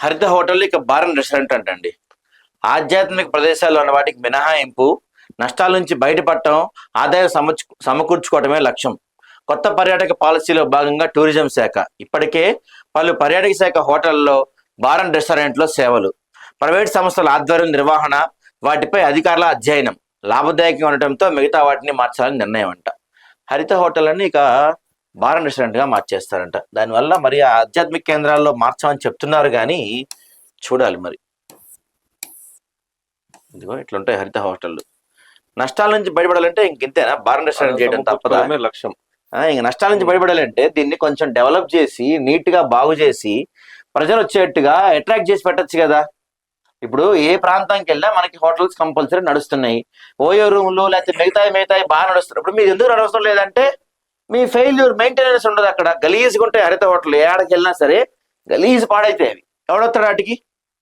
హరిత హోటల్ ఇక bar and restaurant అంటండి. ఆధ్యాత్మిక ప్రదేశాల్లో ఉన్న వాటికి మినహాయింపు, నష్టాల నుంచి బయటపడటం, ఆదాయం సమకూర్చుకోవటమే లక్ష్యం. కొత్త పర్యాటక పాలసీలో భాగంగా టూరిజం శాఖ ఇప్పటికే పలు పర్యాటక శాఖ హోటల్లో, బార్ అండ్ రెస్టారెంట్లో సేవలు, ప్రైవేట్ సంస్థల ఆధ్వర్యం నిర్వహణ, వాటిపై అధికారుల అధ్యయనం లాభదాయకంగా ఉండటంతో మిగతా వాటిని మార్చాలని నిర్ణయం అంట. హరిత హోటల్ అని ఇక బార్ అండ్ రెస్టారెంట్గా మార్చేస్తారంట. దానివల్ల మరి ఆ ఆధ్యాత్మిక కేంద్రాల్లో మార్చామని చెప్తున్నారు కానీ చూడాలి మరి. ఇదిగో ఇట్లుంటాయి హరిత హోటళ్ళు. నష్టాల నుంచి బయటపడాలంటే ఇంకెంతేనా, బార్ అండ్ రెస్టారెంట్ చేయడం తప్పదా? లక్ష్యం. ఇంక నష్టాల నుంచి బయటపడాలంటే దీన్ని కొంచెం డెవలప్ చేసి, నీట్ గా బాగు చేసి, ప్రజలు వచ్చేట్టుగా అట్రాక్ట్ చేసి పెట్టచ్చు కదా. ఇప్పుడు ఏ ప్రాంతానికి వెళ్ళినా మనకి హోటల్స్ కంపల్సరీ నడుస్తున్నాయి. ఓయో రూమ్లు లేకపోతే మిగతాయి బాగా నడుస్తున్నాయి. ఇప్పుడు మీరు ఎందుకు నడవడం లేదంటే మీ ఫెయిల్యూర్, మెయింటెనెన్స్ ఉండదు. అక్కడ గలీజ్గా ఉంటాయి హరిత హోటల్. ఏడకి వెళ్ళినా సరే గలీజ్ పాడైతే అవి ఎవడొస్తాడు వాటికి?